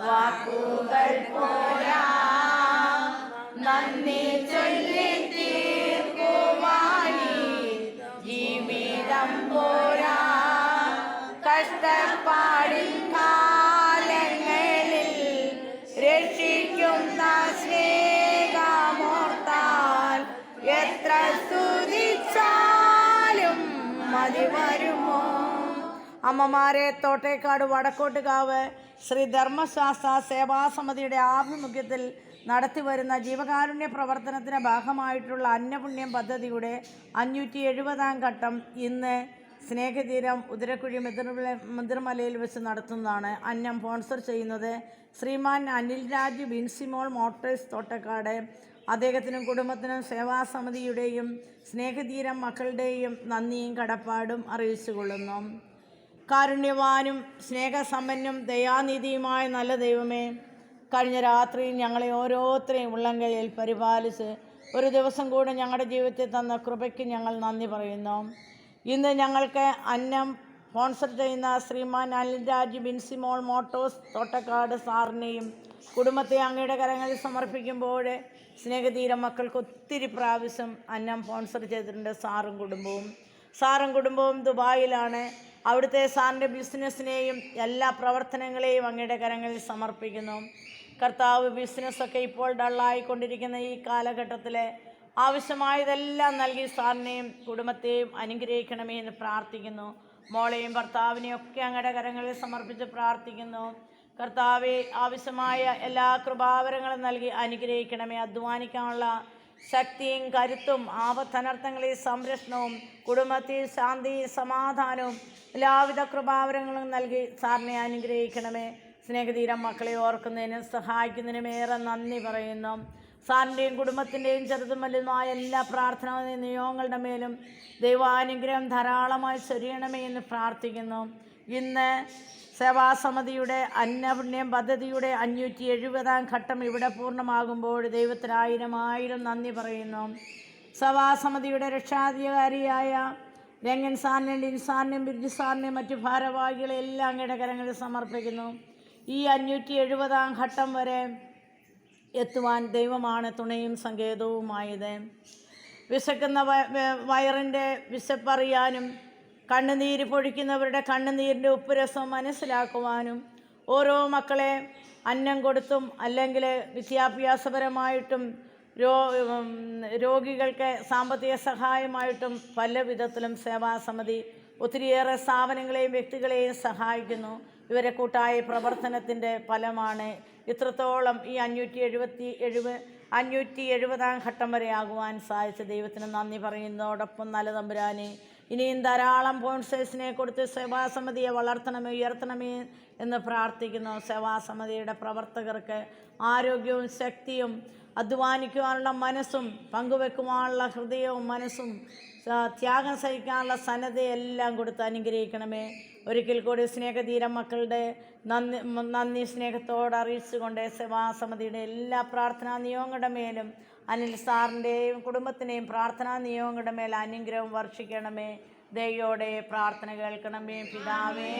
വാക്കുകൾ പോരാ, നന്ദി ചൊല്ലി തീർക്കുവാനി ജീവിതം പോരാ. കഷ്ടപ്പാടിൻ കാലങ്ങളിൽ രക്ഷിക്കുന്ന സ്നേഹമോർത്താൽ എത്ര സ്തുതിച്ചാലും മതി വരുമോ. അമ്മമാരെ തോട്ടേക്കാട് വടക്കോട്ടുകാവ് ശ്രീ ധർമ്മശാസ്ത്ര സേവാസമിതിയുടെ ആഭിമുഖ്യത്തിൽ നടത്തിവരുന്ന ജീവകാരുണ്യ പ്രവർത്തനത്തിന് ഭാഗമായിട്ടുള്ള അന്നപുണ്യം പദ്ധതിയുടെ 570-ാം ഘട്ടം ഇന്ന് സ്നേഹതീരം ഉദരക്കുഴി മുതിർമലയിൽ വെച്ച് നടത്തുന്നതാണ്. അന്നം സ്പോൺസർ ചെയ്യുന്നത് ശ്രീമാൻ അനിൽ രാജ് വിൻസിമോൾ മോട്ടേഴ്സ് തോട്ടക്കാട്. അദ്ദേഹത്തിനും കുടുംബത്തിനും സേവാസമിതിയുടെയും സ്നേഹതീരം മക്കളുടെയും നന്ദിയും കടപ്പാടും അറിയിച്ചുകൊള്ളുന്നു. കാരുണ്യവാനും സ്നേഹസമ്പന്നും ദയാനിധിയുമായ നല്ല ദൈവമേ, കഴിഞ്ഞ രാത്രിയിൽ ഞങ്ങളെ ഓരോരുത്തരെയും ഉള്ളംകൈയിൽ പരിപാലിച്ച് ഒരു ദിവസം കൂടെ ഞങ്ങളുടെ ജീവിതത്തിൽ തന്ന കൃപയ്ക്ക് ഞങ്ങൾ നന്ദി പറയുന്നു. ഇന്ന് ഞങ്ങൾക്ക് അന്നം സ്പോൺസർ ചെയ്യുന്ന ശ്രീമാൻ അനിൽ രാജ് ബിൻസിമോൾ മോട്ടോഴ്സ് തോട്ടക്കാട് സാറിനെയും കുടുംബത്തെ അങ്ങയുടെ കരങ്ങളിൽ സമർപ്പിക്കുമ്പോൾ സ്നേഹതീരം മക്കൾക്ക് ഒത്തിരി പ്രാവശ്യം അന്നം സ്പോൺസർ ചെയ്തിട്ടുണ്ട്. സാറും കുടുംബവും ദുബായിലാണ്. അവിടുത്തെ സാറിൻ്റെ ബിസിനസ്സിനെയും എല്ലാ പ്രവർത്തനങ്ങളെയും അങ്ങയുടെ കരങ്ങളിൽ സമർപ്പിക്കുന്നു. കർത്താവ്, ബിസിനസ്സൊക്കെ ഇപ്പോൾ ഡള്ളായിക്കൊണ്ടിരിക്കുന്ന ഈ കാലഘട്ടത്തിൽ ആവശ്യമായതെല്ലാം നൽകി സാറിനെയും കുടുംബത്തെയും അനുഗ്രഹിക്കണമേ എന്ന് പ്രാർത്ഥിക്കുന്നു. മോളെയും ഭർത്താവിനെയും ഒക്കെ അങ്ങയുടെ കരങ്ങളിൽ സമർപ്പിച്ച് പ്രാർത്ഥിക്കുന്നു. കർത്താവെ, ആവശ്യമായ എല്ലാ കൃപാവരങ്ങളും നൽകി അനുഗ്രഹിക്കണമേ. അധ്വാനിക്കാനുള്ള ശക്തിയും കരുത്തും ആപത്തനർത്ഥങ്ങളിൽ സംരക്ഷണവും കുടുംബത്തിൽ ശാന്തി സമാധാനവും എല്ലാവിധ കൃപാവരങ്ങളും നൽകി സാറിനെ അനുഗ്രഹിക്കണമേ. സ്നേഹതീരം മക്കളെ ഓർക്കുന്നതിനും സഹായിക്കുന്നതിനും ഏറെ നന്ദി പറയുന്നു. സാറിൻ്റെയും കുടുംബത്തിൻ്റെയും ചെറുതും വലുതുമായ എല്ലാ പ്രാർത്ഥനാ നിയോഗങ്ങളുടെ മേലും ദൈവാനുഗ്രഹം ധാരാളമായി ചൊരിയണമേ എന്ന് പ്രാർത്ഥിക്കുന്നു. ഇന്ന് സേവാസമിതിയുടെ അന്നപുണ്യം പദ്ധതിയുടെ 570-ാം ഘട്ടം ഇവിടെ പൂർണ്ണമാകുമ്പോൾ ദൈവത്തിന് ആയിരം നന്ദി പറയുന്നു. സേവാസമിതിയുടെ രക്ഷാധികാരിയായ രംഗൻ സാറിനെയും ഡിൻ സാറിനെയും ബിർജു സാറിനെയും മറ്റു ഭാരവാഹികളെല്ലാം അങ്ങയുടെ കരങ്ങളിൽ സമർപ്പിക്കുന്നു. ഈ 570-ാം ഘട്ടം വരെ എത്തുവാൻ ദൈവമാണ് തുണയും സങ്കേതവുമായത്. വിശക്കുന്ന വയറിൻ്റെ വിശപ്പറിയാനും കണ്ണുനീര് പൊഴിക്കുന്നവരുടെ കണ്ണുനീരിൻ്റെ ഉപ്പുരസം മനസ്സിലാക്കുവാനും ഓരോ മക്കളെ അന്നം കൊടുത്തും അല്ലെങ്കിൽ വിദ്യാഭ്യാസപരമായിട്ടും രോഗികൾക്ക് സാമ്പത്തിക സഹായമായിട്ടും പല വിധത്തിലും സേവാസമിതി ഒത്തിരിയേറെ സ്ഥാപനങ്ങളെയും വ്യക്തികളെയും സഹായിക്കുന്നു. ഇവരെ കൂട്ടായ പ്രവർത്തനത്തിൻ്റെ ഫലമാണ് ഇത്രത്തോളം ഈ 570-ാം ഘട്ടം വരെ ആകുവാൻ സാധിച്ച ദൈവത്തിന് നന്ദി പറയുന്നതോടൊപ്പം നല്ല തമ്പുരാനെ, ഇനിയും ധാരാളം സ്പോൺസേഴ്സിനെ കൊടുത്ത് സേവാസമിതിയെ വളർത്തണമേ, ഉയർത്തണമേ എന്ന് പ്രാർത്ഥിക്കുന്നു. സേവാസമിതിയുടെ പ്രവർത്തകർക്ക് ആരോഗ്യവും ശക്തിയും അധ്വാനിക്കുവാനുള്ള മനസ്സും പങ്കുവെക്കുവാനുള്ള ഹൃദയവും മനസ്സും ത്യാഗം സഹിക്കാനുള്ള സന്നദ്ധയെല്ലാം കൊടുത്ത് അനുഗ്രഹിക്കണമേ. ഒരിക്കൽ കൂടി സ്നേഹതീരം മക്കളുടെ നന്ദി സ്നേഹത്തോട് അറിയിച്ചുകൊണ്ട് സേവാസമിതിയുടെ എല്ലാ പ്രാർത്ഥനാ നിയോഗങ്ങളുടെ മേലും അനിൽ സാറിൻ്റെയും കുടുംബത്തിൻ്റെയും പ്രാർത്ഥനാ നിയോഗങ്ങളുടെ മേൽ അനുഗ്രഹം വർഷിക്കണമേ. ദയോടെ പ്രാർത്ഥന കേൾക്കണമേ. പിതാവേ,